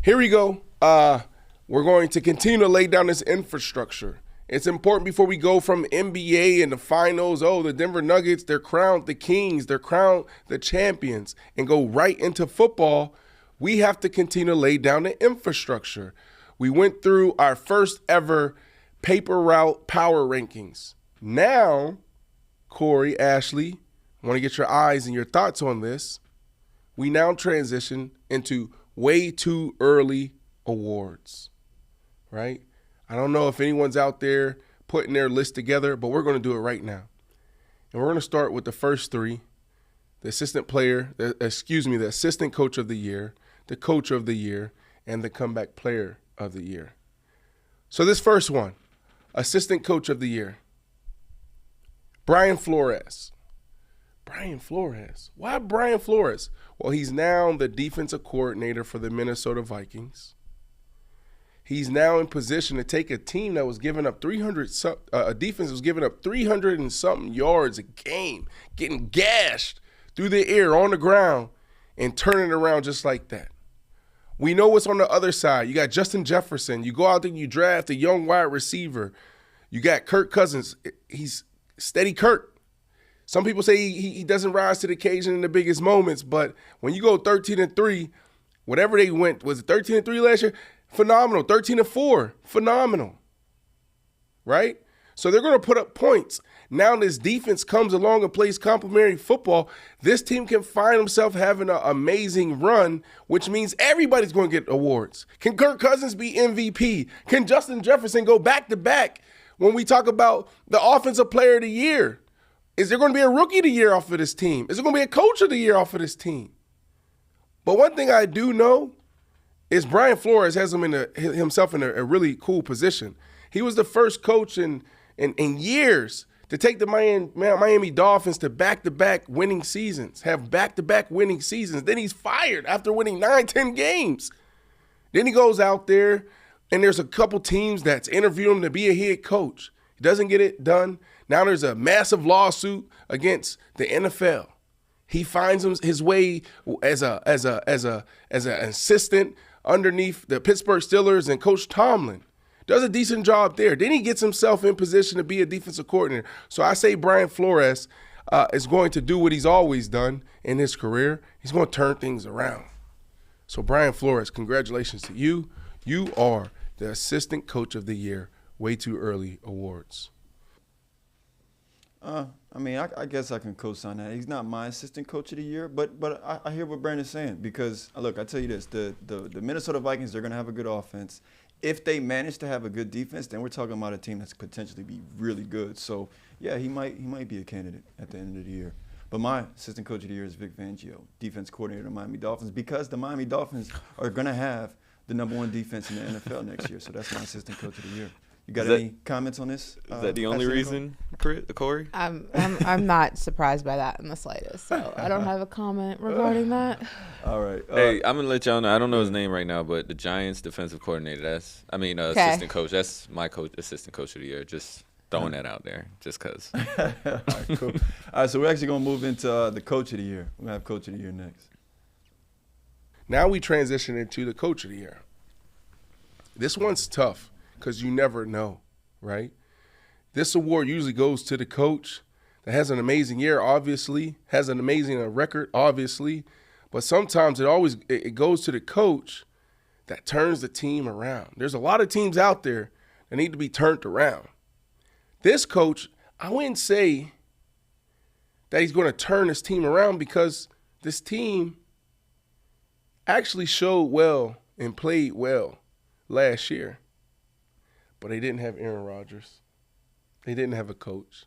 Here we go. We're going to continue to lay down this infrastructure. It's important before we go from NBA and the finals. Oh, the Denver Nuggets, they're crowned the kings, they're crowned the champions, and go right into football. We have to continue to lay down the infrastructure. We went through our first ever paper route power rankings. Now, Corey, Ashley, I want to get your eyes and your thoughts on this. We now transition into way too early awards, right? I don't know if anyone's out there putting their list together, but we're going to do it right now. And we're going to start with the first three: the assistant coach of the year, the coach of the year, and the comeback player of the year. So this first one, assistant coach of the year, Brian Flores. Brian Flores. Why Brian Flores? Well, he's now the defensive coordinator for the Minnesota Vikings. He's now in position to take a team that was giving up a defense that was giving up 300 and something yards a game, getting gashed through the air on the ground, and turning it around just like that. We know what's on the other side. You got Justin Jefferson. You go out there and you draft a young wide receiver. You got Kirk Cousins. He's steady Kirk. Some people say he doesn't rise to the occasion in the biggest moments, but when you go 13-3, whatever they went, was it 13-3 last year? Phenomenal. 13-4, phenomenal, right? So they're going to put up points. Now this defense comes along and plays complementary football. This team can find themselves having an amazing run, which means everybody's going to get awards. Can Kirk Cousins be MVP? Can Justin Jefferson go back-to-back when we talk about the offensive player of the year? Is there going to be a rookie of the year off of this team? Is there going to be a coach of the year off of this team? But one thing I do know is Brian Flores has himself in a really cool position. He was the first coach in years to take the Miami Dolphins to back-to-back winning seasons, have back-to-back winning seasons. Then he's fired after winning 9-10 games. Then he goes out there, and there's a couple teams that's interviewing him to be a head coach. He doesn't get it done. Now there's a massive lawsuit against the NFL. He finds his way as an assistant underneath the Pittsburgh Steelers and Coach Tomlin. Does a decent job there. Then he gets himself in position to be a defensive coordinator. So I say Brian Flores is going to do what he's always done in his career. He's going to turn things around. So Brian Flores, congratulations to you. You are the assistant coach of the year, way too early awards. I guess I can co-sign that. He's not my assistant coach of the year, but I hear what Brandon's saying because, look, I tell you this, the Minnesota Vikings, they're going to have a good offense. If they manage to have a good defense, then we're talking about a team that's potentially be really good. So, yeah, he might be a candidate at the end of the year. But my assistant coach of the year is Vic Fangio, defense coordinator of the Miami Dolphins, because the Miami Dolphins are going to have the #1 defense in the NFL next year. So that's my assistant coach of the year. You got any comments on this? Is that the only reason, Corey? I'm not surprised by that in the slightest. So I don't have a comment regarding that. All right. Hey, I'm gonna let y'all know. I don't know his name right now, but the Giants defensive coordinator. Assistant coach. That's my assistant coach of the year. Just throwing that out there, just cause. All right, cool. All right, so we're actually gonna move into the coach of the year. We're gonna have coach of the year next. Now we transition into the coach of the year. This one's tough, because you never know, right? This award usually goes to the coach that has an amazing year, obviously, has an amazing record, obviously, but sometimes it goes to the coach that turns the team around. There's a lot of teams out there that need to be turned around. This coach, I wouldn't say that he's going to turn this team around because this team actually showed well and played well last year. But they didn't have Aaron Rodgers. They didn't have a coach.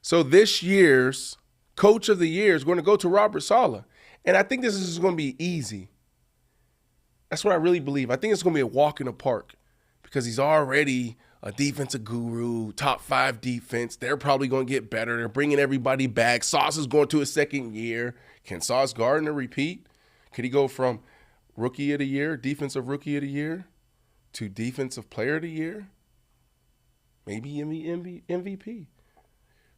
So this year's coach of the year is going to go to Robert Saleh. And I think this is going to be easy. That's what I really believe. I think it's going to be a walk in the park because he's already a defensive guru, top 5 defense. They're probably going to get better. They're bringing everybody back. Sauce is going to his second year. Can Sauce Gardner repeat? Could he go from rookie of the year, defensive rookie of the year, to defensive player of the year, maybe MVP.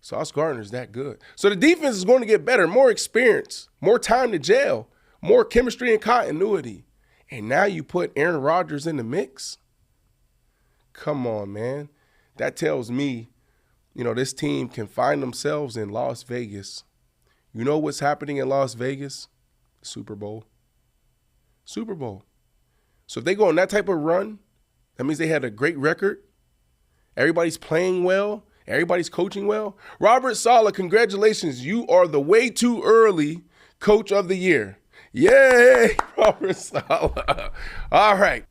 Sauce Gardner's that good. So the defense is going to get better, more experience, more time to jail, more chemistry and continuity. and now you put Aaron Rodgers in the mix? Come on, man. That tells me, this team can find themselves in Las Vegas. You know what's happening in Las Vegas? Super Bowl. Super Bowl. So if they go on that type of run, that means they had a great record. Everybody's playing well. Everybody's coaching well. Robert Saleh, congratulations. You are the way too early coach of the year. Yay, Robert Saleh. All right.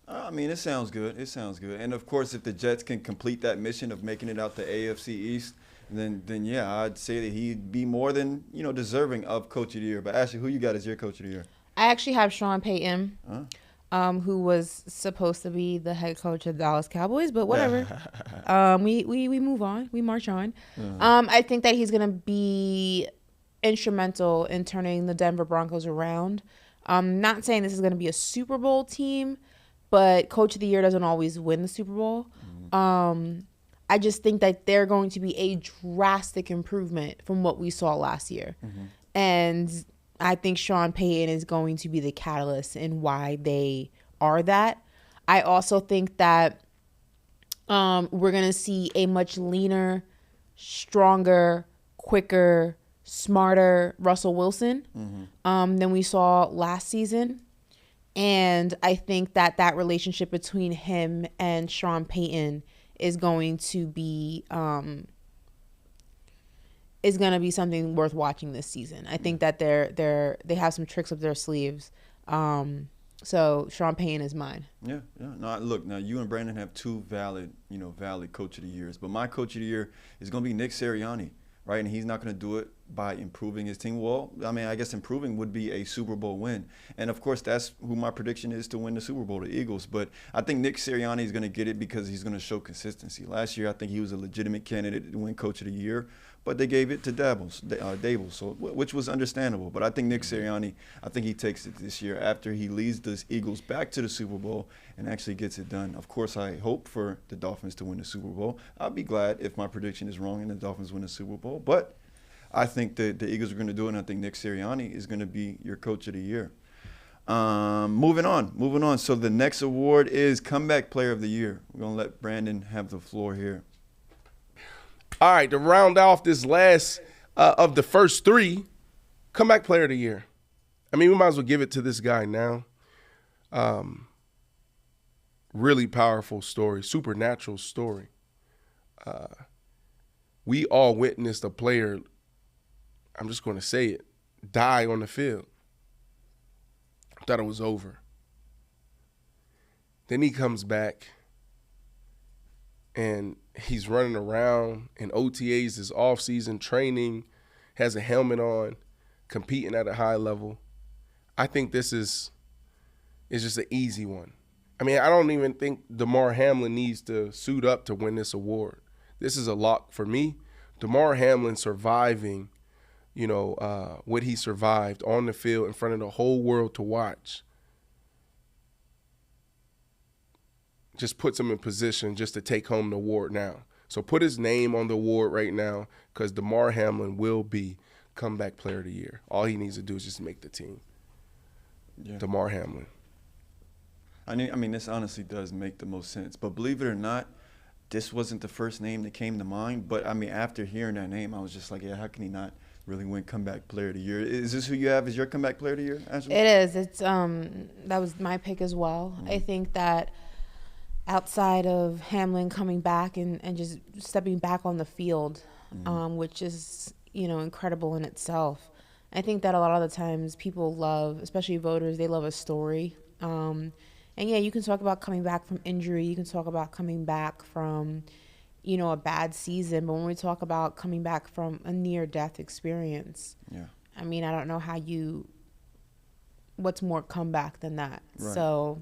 I mean, it sounds good. It sounds good. And, of course, if the Jets can complete that mission of making it out the AFC East, then yeah, I'd say that he'd be more than, deserving of Coach of the Year. But, Ashley, who you got as your Coach of the Year? I actually have Sean Payton, who was supposed to be the head coach of the Dallas Cowboys, but whatever. We move on. We march on. I think that he's going to be instrumental in turning the Denver Broncos around. Not saying this is going to be a Super Bowl team, but Coach of the Year doesn't always win the Super Bowl. I just think that they're going to be a drastic improvement from what we saw last year. And I think Sean Payton is going to be the catalyst in why they are that. I also think that we're going to see a much leaner, stronger, quicker, smarter Russell Wilson than we saw last season. And I think that relationship between him and Sean Payton is going to be something worth watching this season. I think that they have some tricks up their sleeves. So Sean Payton is mine. Yeah. No, look, now you and Brandon have two valid Coach of the Years, but my Coach of the Year is going to be Nick Sirianni, right? And he's not going to do it by improving his team. Well, I mean, I guess improving would be a Super Bowl win. And, of course, that's who my prediction is to win the Super Bowl, the Eagles. But I think Nick Sirianni is going to get it because he's going to show consistency. Last year, I think he was a legitimate candidate to win Coach of the Year, but they gave it to Dable, so which was understandable. But I think Nick Sirianni, I think he takes it this year after he leads the Eagles back to the Super Bowl and actually gets it done. Of course, I hope for the Dolphins to win the Super Bowl. I'll be glad if my prediction is wrong and the Dolphins win the Super Bowl. But I think the Eagles are going to do it, and I think Nick Sirianni is going to be your Coach of the Year. Moving on. So the next award is Comeback Player of the Year. We're going to let Brandon have the floor here. All right, to round off this last of the first three, Comeback Player of the Year. I mean, we might as well give it to this guy now. Really powerful story, supernatural story. We all witnessed a player, I'm just going to say it, die on the field. Thought it was over. Then he comes back and he's running around in OTAs, his off-season training, has a helmet on, competing at a high level. I think this is just an easy one. I mean, I don't even think Damar Hamlin needs to suit up to win this award. This is a lock for me. Damar Hamlin surviving, what he survived on the field in front of the whole world to watch, just puts him in position just to take home the award now. So put his name on the award right now because Damar Hamlin will be Comeback Player of the Year. All he needs to do is just make the team. Yeah. Damar Hamlin. I mean, this honestly does make the most sense. But believe it or not, this wasn't the first name that came to mind. But, I mean, after hearing that name, I was just like, yeah, how can he not really win Comeback Player of the Year? Is this who you have as your Comeback Player of the Year, Ashley? It is. It's that was my pick as well. Mm-hmm. I think that outside of Hamlin coming back and just stepping back on the field, which is, incredible in itself, I think that a lot of the times people love, especially voters, they love a story. And, yeah, you can talk about coming back from injury. You can talk about coming back from, a bad season. But when we talk about coming back from a near-death experience, I mean, I don't know what's more comeback than that. Right. So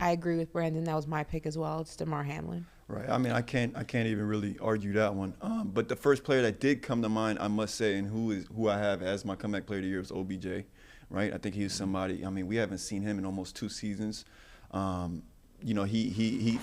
I agree with Brandon. That was my pick as well. It's Damar Hamlin. Right. I mean, I can't even really argue that one. But the first player that did come to mind, I must say, and who I have as my Comeback Player of the Year is OBJ. Right. I think he's somebody. I mean, we haven't seen him in almost 2 seasons. you know, he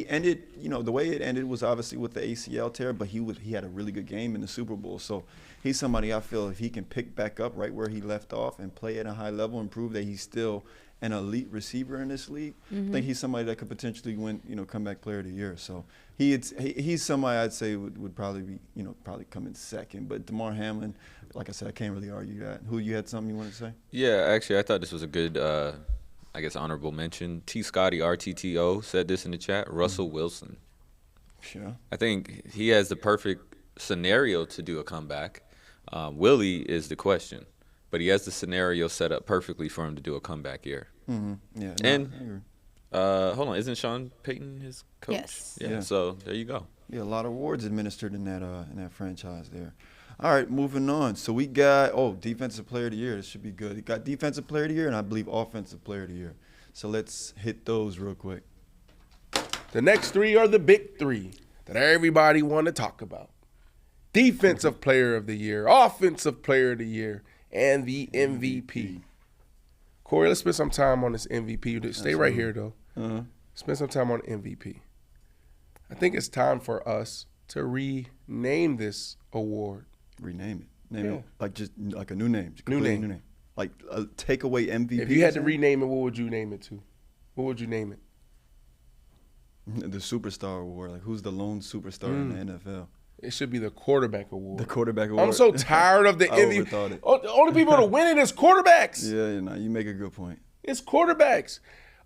ended, you know, the way it ended was obviously with the ACL tear, but he had a really good game in the Super Bowl. So he's somebody I feel if he can pick back up right where he left off and play at a high level and prove that he's still an elite receiver in this league, I think he's somebody that could potentially win, you know, comeback player of the year. So he's somebody I'd say would probably be, you know, probably come in second. But DeMar Hamlin, like I said, I can't really argue that. Who, you had something you wanted to say? Yeah, actually, I thought this was a good, I guess, honorable mention. T. Scotty RTTO said this in the chat. Russell Wilson. Sure. I think he has the perfect scenario to do a comeback. Willie is the question, but he has the scenario set up perfectly for him to do a comeback year. Yeah. No, And I agree. hold on, isn't Sean Payton his coach? Yes. Yeah. Yeah. So there you go. Yeah, a lot of awards administered in that franchise there. All right, moving on. So we got defensive player of the year. This should be good. We got defensive player of the year and I believe offensive player of the year. So let's hit those real quick. The next three are the big three that everybody want to talk about. Defensive player of the year, offensive player of the year, and the MVP. Corey, let's spend some time on this MVP. Stay right here, though. Spend some time on MVP. I think it's time for us to rename this award. Rename it. Name Yeah. it like just like a new name. Just New completely name. Like take away MVP. If you had to rename it, what would you name it to? What would you name it? The superstar award. Like who's the lone superstar in the NFL? It should be the quarterback award. The quarterback award. I'm so tired of the I MVP. overthought it. The only people to win it is quarterbacks. Yeah, you make a good point. It's quarterbacks.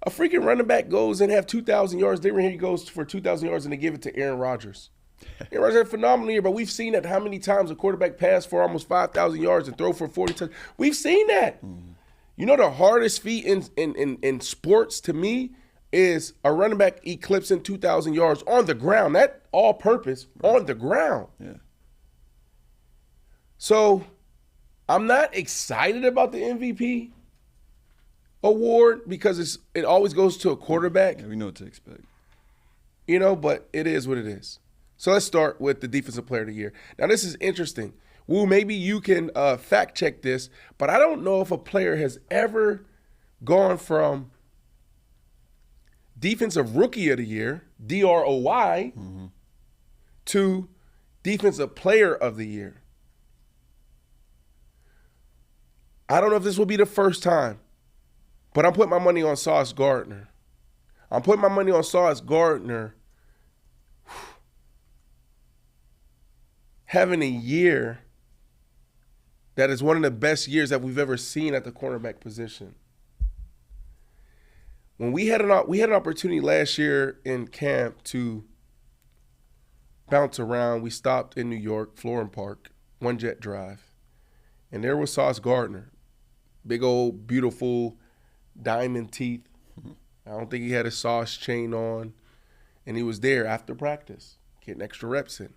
A freaking running back goes and have 2,000 yards. Then he goes for 2,000 yards and they give it to Aaron Rodgers. Aaron Rodgers had a phenomenal year, but we've seen that how many times a quarterback pass for almost 5,000 yards and throw for 40 touchdowns. We've seen that. You know the hardest feat in sports to me is a running back eclipsing 2,000 yards on the ground. That all purpose on the ground. Yeah. So I'm not excited about the MVP award because it always goes to a quarterback, Yeah, we know what to expect. you know, but it is what it is. So let's start with the defensive player of the year. Now this is interesting. Wu, maybe you can fact check this, but I don't know if a player has ever gone from defensive rookie of the year, DROY, to defensive player of the year. I don't know if this will be the first time, but I'm putting my money on Sauce Gardner. I'm putting my money on Sauce Gardner having a year that is one of the best years that we've ever seen at the cornerback position. When we had an opportunity last year in camp to bounce around, we stopped in New York, Florham Park, One Jet Drive, and there was Sauce Gardner, big old beautiful diamond teeth. I don't think he had a sauce chain on, and he was there after practice, getting extra reps in.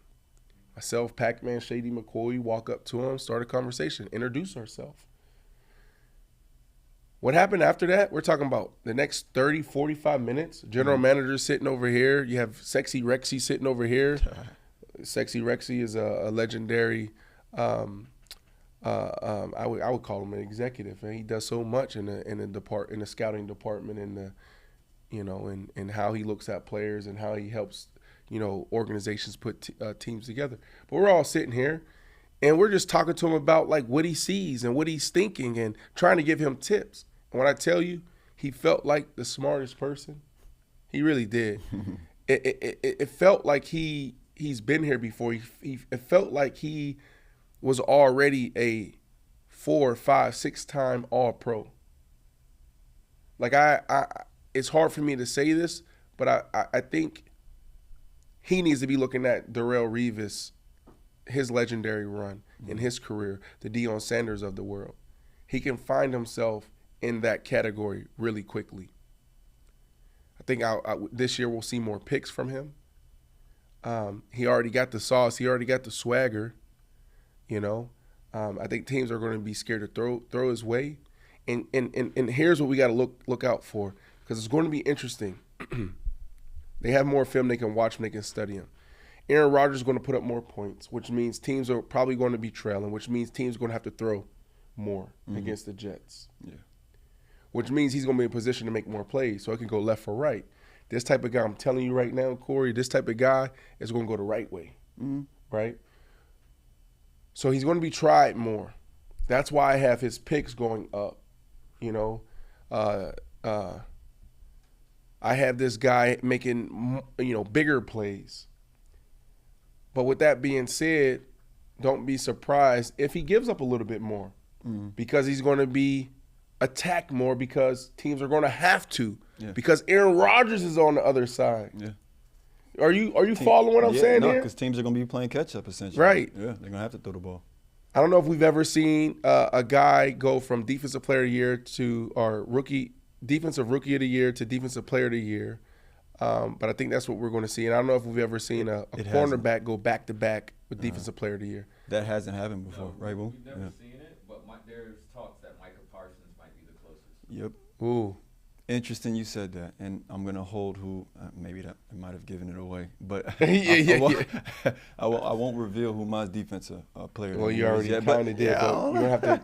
Myself, Pac-Man, Shady McCoy, walk up to him, start a conversation, introduce ourselves. What happened after that? We're talking about the next 30, 45 minutes. General manager sitting over here. You have Sexy Rexy sitting over here. Sexy Rexy is a legendary, I would call him an executive. And he does so much in the scouting department and how he looks at players and how he helps organizations put teams together. But we're all sitting here, and we're just talking to him about like what he sees and what he's thinking and trying to give him tips. And when I tell you, he felt like the smartest person. He really did. It felt like he's been here before. It felt like he was already a 4, 5, 6 time All-Pro. Like it's hard for me to say this, but I think he needs to be looking at Darrelle Revis, his legendary run in his career, the Deion Sanders of the world. He can find himself in that category really quickly. I think this year we'll see more picks from him. He already got the sauce. He already got the swagger. I think teams are going to be scared to throw his way. And here's what we got to look out for, because it's going to be interesting. They have more film they can watch and they can study him. Aaron Rodgers is going to put up more points, which means teams are probably going to be trailing, which means teams are going to have to throw more against the Jets. Yeah. which means he's going to be in position to make more plays, so it can go left or right. This type of guy, I'm telling you right now, Corey, this type of guy is going to go the right way, right? So he's going to be tried more. That's why I have his picks going up, you know. I have this guy making, bigger plays. But with that being said, don't be surprised if he gives up a little bit more because he's going to be attacked more because teams are going to have to because Aaron Rodgers is on the other side. Yeah. Are you following what I'm saying here? because teams are going to be playing catch-up essentially. Right. Yeah, they're going to have to throw the ball. I don't know if we've ever seen a guy go from Defensive Player of the Year to Defensive Rookie of the Year to Defensive Player of the Year. But I think that's what we're going to see. And I don't know if we've ever seen a cornerback go back-to-back with Defensive Player of the Year. That hasn't happened before, right, Boo? We've never seen it, but there's talks that Micah Parsons might be the closest. Yep. Ooh. Interesting you said that. And I'm going to hold who maybe that I might have given it away. But I won't reveal who my defensive player is. Well, you already kind of did, but you're going to have to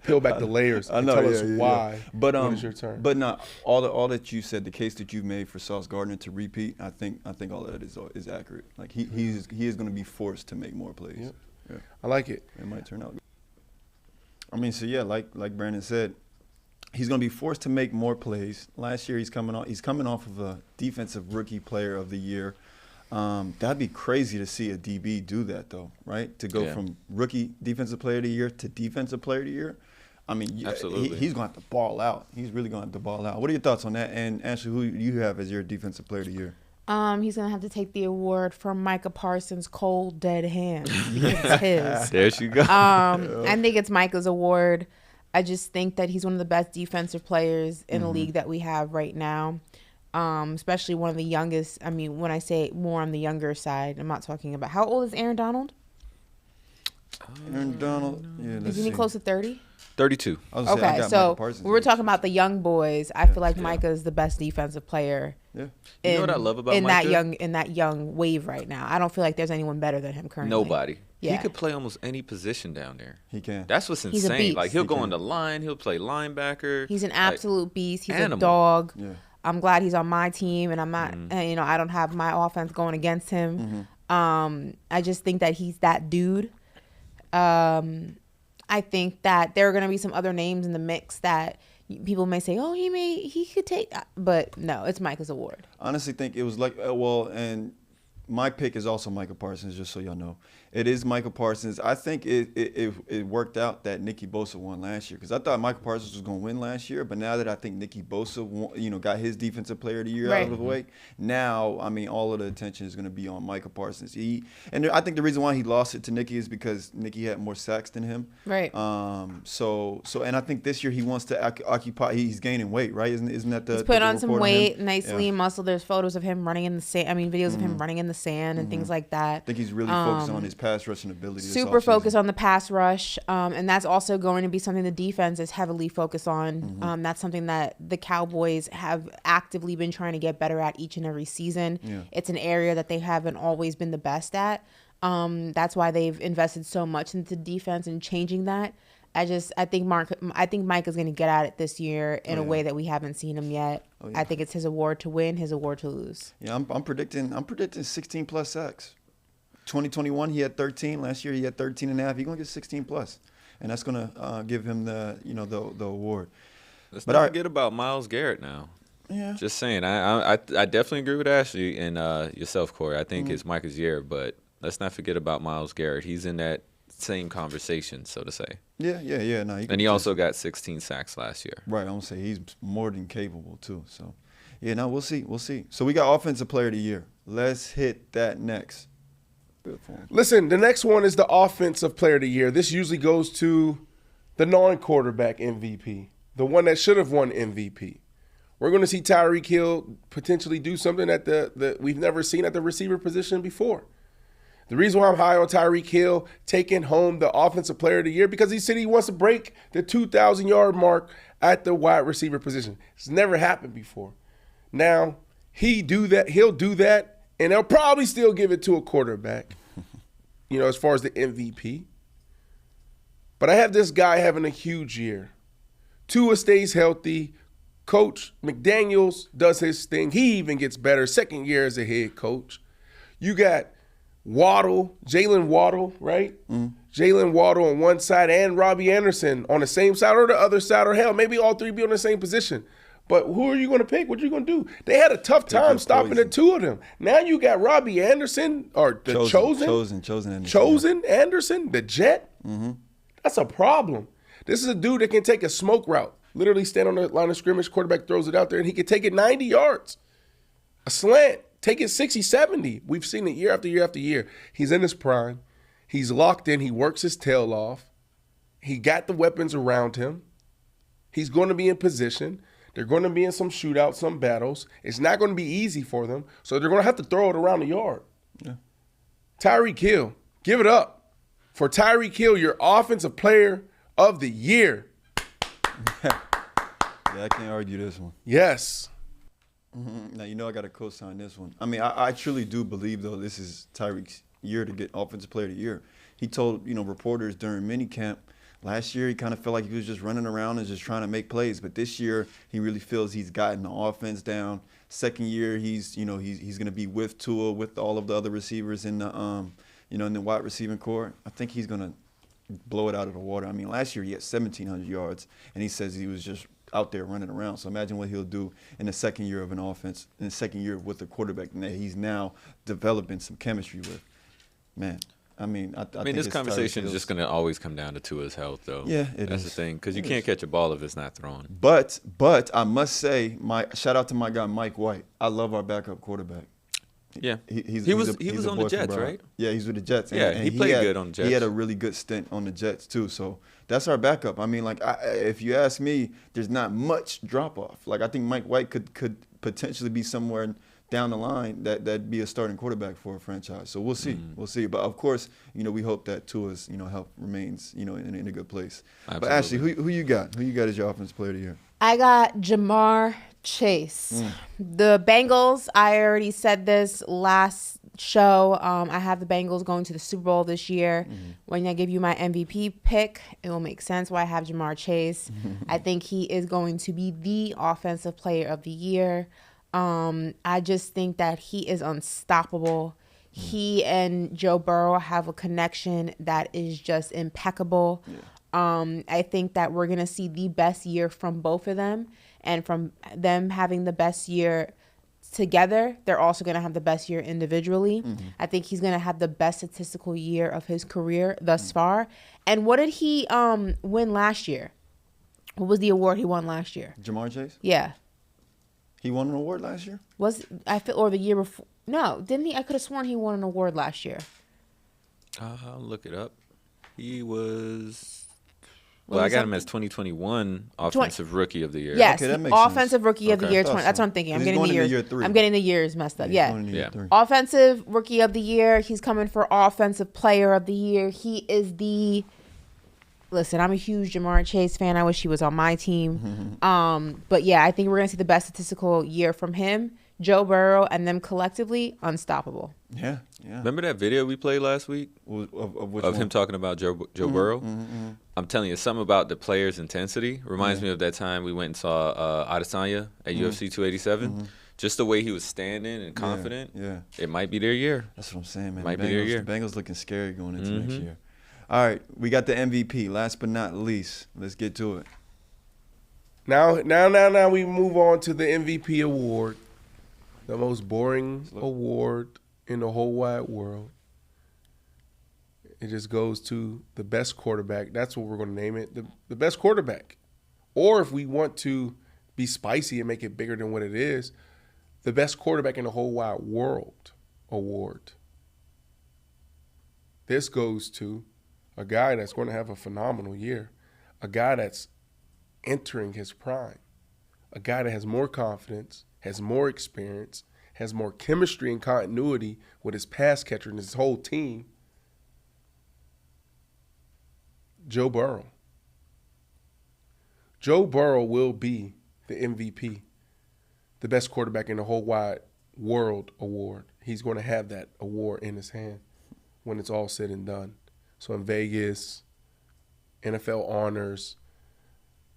peel back the layers and tell us why. But when it's your turn. But no, all that you said, the case that you made for Sauce Gardner to repeat, I think all of that is accurate. Like he is going to be forced to make more plays. Yep. Yeah. I like it. It might turn out good. I mean, so yeah, like Brandon said, he's going to be forced to make more plays. Last year he's coming off of a Defensive Rookie Player of the Year. That'd be crazy to see a DB do that, though, right? To go from Rookie Defensive Player of the Year to Defensive Player of the Year. I mean, absolutely. He's going to have to ball out. He's really going to have to ball out. What are your thoughts on that? And Ashley, who do you have as your Defensive Player of the Year? He's going to have to take the award for Micah Parsons' cold, dead hands. It's his. There she goes. I think it's Micah's award. I just think that he's one of the best defensive players in the league that we have right now, especially one of the youngest. I mean, when I say more on the younger side, I'm not talking about – how old is Aaron Donald? Aaron Donald, Isn't he close to 30? 32. Okay, so we were talking about the young boys. I feel like Micah is the best defensive player. Yeah. You know what I love about Micah? In that young wave right now. I don't feel like there's anyone better than him currently. Nobody. Yeah. He could play almost any position down there. He can. That's what's He's a insane. beast. Like he'll go on the line. He'll play linebacker. He's an absolute beast. He's animal. a dog. Yeah. I'm glad he's on my team, and I'm not. I don't have my offense going against him. I just think that he's that dude. I think that there are going to be some other names in the mix that people may say, oh, he could take, but no, it's Micah's award. I honestly think it was like, and my pick is also Micah Parsons, just so y'all know. It is Micah Parsons. I think it worked out that Nicky Bosa won last year because I thought Micah Parsons was going to win last year, but now that I think Nicky Bosa won, got his Defensive Player of the Year out of the way, now, I mean, all of the attention is going to be on Micah Parsons. And I think the reason why he lost it to Nicky is because Nicky had more sacks than him. Right. And I think this year he wants to occupy. He's gaining weight, right? Isn't that the? He's put on some weight, nice lean muscle. There's photos of him running in the sand. I mean, videos of him running in the sand and things like that. I think he's really focused on his pass rushing ability. Super focused on the pass rush, and that's also going to be something the defense is heavily focused on. That's something that the Cowboys have actively been trying to get better at each and every season. Yeah. It's an area that they haven't always been the best at. That's why they've invested so much into defense and changing that. I think Mike is going to get at it this year in a way that we haven't seen him yet. Oh, yeah. I think it's his award to win, his award to lose. Yeah, I'm predicting 16 plus sacks. 2021 he had 13. Last year he had 13 and a half. He's going to get 16 plus, and that's going to give him the award. Let's not forget about Myles Garrett now. Yeah. Just saying, I definitely agree with Ashley and yourself, Corey. I think it's Micah's year, but let's not forget about Myles Garrett. He's in that same conversation, so to say. Yeah. No, and he also got 16 sacks last year. Right, I'm going to say he's more than capable too. So, yeah, no, we'll see. So we got Offensive Player of the Year. Let's hit that next. Listen, the next one is the Offensive Player of the Year. This usually goes to the non-quarterback MVP, the one that should have won MVP. We're going to see Tyreek Hill potentially do something that we've never seen at the receiver position before. The reason why I'm high on Tyreek Hill taking home the Offensive Player of the Year because he said he wants to break the 2,000-yard mark at the wide receiver position. It's never happened before. Now, he'll do that, and they'll probably still give it to a quarterback, as far as the MVP. But I have this guy having a huge year. Tua stays healthy. Coach McDaniels does his thing. He even gets better. Second year as a head coach. You got Waddle, Jalen Waddle, right? Jalen Waddle on one side and Robbie Anderson on the same side or the other side, or hell, maybe all three be on the same position. But who are you going to pick? What are you going to do? They had a tough time stopping the two of them. Now you got Robbie Anderson or the Chosen Anderson, the Jet. That's a problem. This is a dude that can take a smoke route, literally stand on the line of scrimmage, quarterback throws it out there, and he can take it 90 yards. A slant, take it 60, 70. We've seen it year after year after year. He's in his prime. He's locked in. He works his tail off. He got the weapons around him. He's going to be in position. They're going to be in some shootouts, some battles. It's not going to be easy for them, so they're going to have to throw it around the yard. Yeah. Tyreek Hill, give it up. For Tyreek Hill, your offensive player of the year. Yeah, I can't argue this one. Yes. Now, I got to co-sign this one. I mean, I truly do believe, though, this is Tyreek's year to get Offensive Player of the Year. He told, reporters during minicamp, last year he kind of felt like he was just running around and just trying to make plays. But this year, he really feels he's gotten the offense down. Second year, he's going to be with Tua, with all of the other receivers in the, in the wide receiving core. I think he's going to blow it out of the water. I mean, last year he had 1,700 yards, and he says he was just out there running around. So imagine what he'll do in the second year of an offense, in the second year with a quarterback that he's now developing some chemistry with. Man, I mean, I think this conversation is just going to always come down to Tua's health, though. Yeah, that's the thing, because you can't catch a ball if it's not thrown. But I must say, shout out to my guy Mike White. I love our backup quarterback. Yeah, he was on the Jets, right? Yeah, he's with the Jets. And he played good on the Jets. He had a really good stint on the Jets too. So that's our backup. I mean, if you ask me, there's not much drop off. I think Mike White could potentially be somewhere down the line that'd be a starting quarterback for a franchise. So we'll see. We'll see. But of course, we hope that Tua's health remains in a good place. Absolutely. But Ashley, who you got? Who you got as your offensive player of the year? I got Jamar Chase. The Bengals, I already said this last show. I have the Bengals going to the Super Bowl this year. When I give you my MVP pick, it will make sense why I have Jamar Chase. I think he is going to be the offensive player of the year. I just think that he is unstoppable. He and Joe Burrow have a connection that is just impeccable. I think that we're going to see the best year from both of them. And from them having the best year together, they're also going to have the best year individually. I think he's going to have the best statistical year of his career thus far. And what did he win last year? What was the award he won last year? Jamar Chase? Yeah. He won an award last year? Or the year before? No, didn't he? I could have sworn he won an award last year. I'll look it up. He was... Well, I got him as 2021 Offensive Rookie of the Year. Yes, okay, that makes Offensive Rookie of the Year. So. That's what I'm thinking. I'm getting the years. I'm getting the years messed up. Yeah. Offensive Rookie of the Year. He's coming for Offensive Player of the Year. He is the... Listen, I'm a huge Jamar Chase fan. I wish he was on my team. But yeah, I think we're going to see the best statistical year from him, Joe Burrow, and them collectively unstoppable. Yeah. Remember that video we played last week of him talking about Joe Burrow? I'm telling you, something about the player's intensity reminds me of that time we went and saw Adesanya at UFC 287. Just the way he was standing and confident. Yeah. It might be their year. That's what I'm saying, man. Might be their year. The Bengals looking scary going into next year. All right, we got the MVP. Last but not least, let's get to it. Now we move on to the MVP award, the most boring award in the whole wide world. It just goes to the best quarterback. That's what we're going to name it, the best quarterback. Or if we want to be spicy and make it bigger than what it is, the best quarterback in the whole wide world award. This goes to a guy that's going to have a phenomenal year, a guy that's entering his prime, a guy that has more confidence, has more experience, has more chemistry and continuity with his pass catcher and his whole team. Joe Burrow. Joe Burrow will be the MVP, the best quarterback in the whole wide world award. He's going to have that award in his hand when it's all said and done. So in Vegas, NFL honors,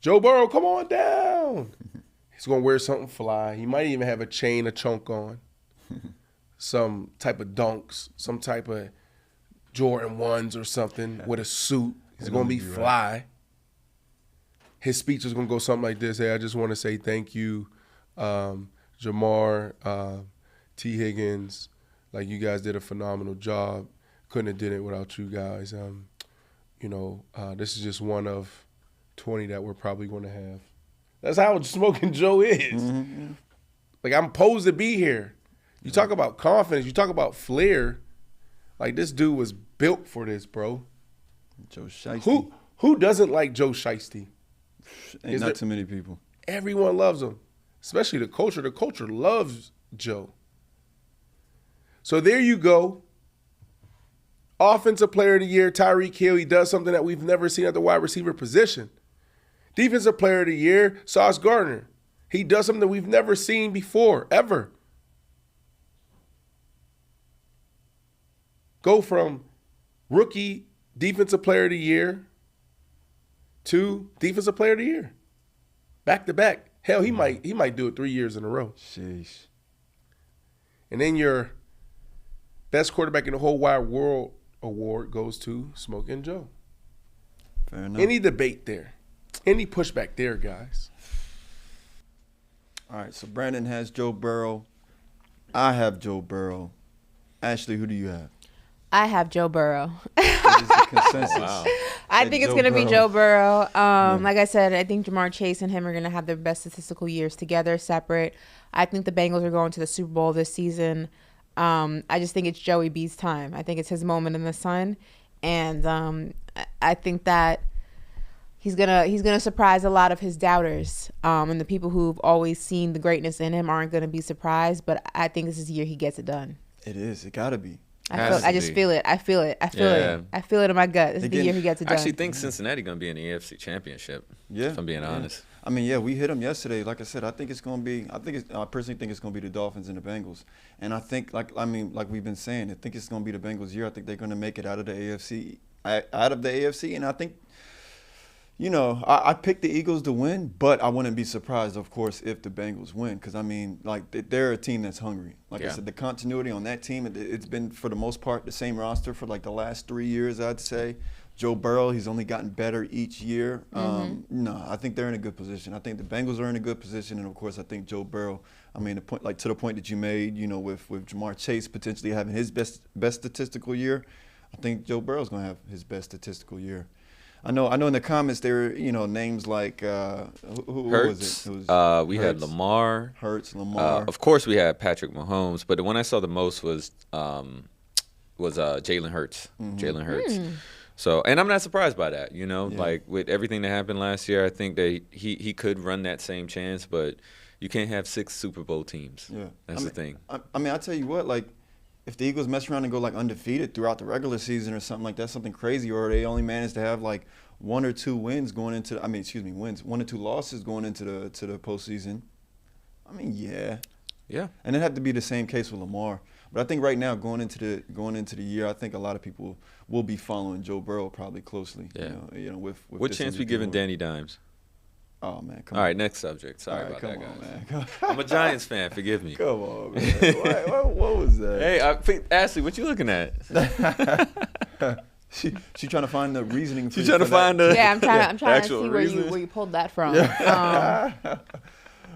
Joe Burrow, come on down. He's going to wear something fly. He might even have a chain, a chunk on. Some type of dunks, some type of Jordan 1s or something with a suit. He's going to be fly. Right. His speech is going to go something like this. Hey, I just want to say thank you, Jamar, T. Higgins. Like, you guys did a phenomenal job. Couldn't have did it without you guys. This is just one of 20 that we're probably going to have. That's how Smoking Joe is. Mm-hmm. Like, I'm supposed to be here. You talk about confidence. You talk about flair. Like, this dude was built for this, bro. Joe Shiesty. Who doesn't like Joe Shiesty? Ain't not too many people. Everyone loves him, especially the culture. The culture loves Joe. So there you go. Offensive Player of the Year, Tyreek Hill. He does something that we've never seen at the wide receiver position. Defensive Player of the Year, Sauce Gardner. He does something that we've never seen before, ever. Go from rookie Defensive Player of the Year to Defensive Player of the Year. Back to back. Hell, he might do it 3 years in a row. Sheesh. And then your best quarterback in the whole wide world award goes to Smoking Joe. Fair enough. Any debate there? Any pushback there, guys? All right, so Brandon has Joe Burrow. I have Joe Burrow. Ashley, who do you have? I have Joe Burrow. What is the consensus? Wow. I think it's going to be Joe Burrow. Like I said, I think Jamar Chase and him are going to have their best statistical years together, separate. I think the Bengals are going to the Super Bowl this season. I just think it's Joey B's time. I think it's his moment in the sun. And I think that he's gonna surprise a lot of his doubters. And the people who've always seen the greatness in him aren't going to be surprised. But I think this is the year he gets it done. It is. It got to be. I just feel it. I feel it. I feel it in my gut. This is the year he gets it done. I actually think Cincinnati going to be in the AFC Championship. Yeah. If I'm being honest. I mean, yeah, we hit them yesterday. Like I said, I think it's going to be. I personally think it's going to be the Dolphins and the Bengals. And I think, like we've been saying, I think it's going to be the Bengals' year. I think they're going to make it out of the AFC. And I think, I picked the Eagles to win, but I wouldn't be surprised, of course, if the Bengals win. Because, I mean, like, they're a team that's hungry. Like I said, the continuity on that team, it's been, for the most part, the same roster for, like, the last 3 years, I'd say. Joe Burrow, he's only gotten better each year. No, I think they're in a good position. I think the Bengals are in a good position. And, of course, I think Joe Burrow, I mean, to the point that you made, with Jamar Chase potentially having his best statistical year, I think Joe Burrow's going to have his best statistical year. I know. In the comments there were, names like who Hurts. was it? We had Lamar. Lamar. Of course, we had Patrick Mahomes, but the one I saw the most was Jalen Hurts. Jalen Hurts. So, and I'm not surprised by that. Like with everything that happened last year, I think that he could run that same chance, but you can't have 6 Super Bowl teams. Yeah, that's the thing. I mean, I tell you what, like, if the Eagles mess around and go like undefeated throughout the regular season or something like that, something crazy, or they only manage to have like 1 or 2 wins going into, 1 or 2 losses going into the postseason. I mean, yeah, and it had to be the same case with Lamar. But I think right now, going into the year, I think a lot of people will be following Joe Burrow probably closely. Yeah. With what chance we giving Danny Dimes? Oh man, come on. on. All right, next subject. Sorry about that, guys. Man. I'm a Giants fan. Forgive me. Come on, man. What was that? Hey, Ashley, what you looking at? She trying to find the reasoning. She's trying to find the I'm trying to see where you pulled that from.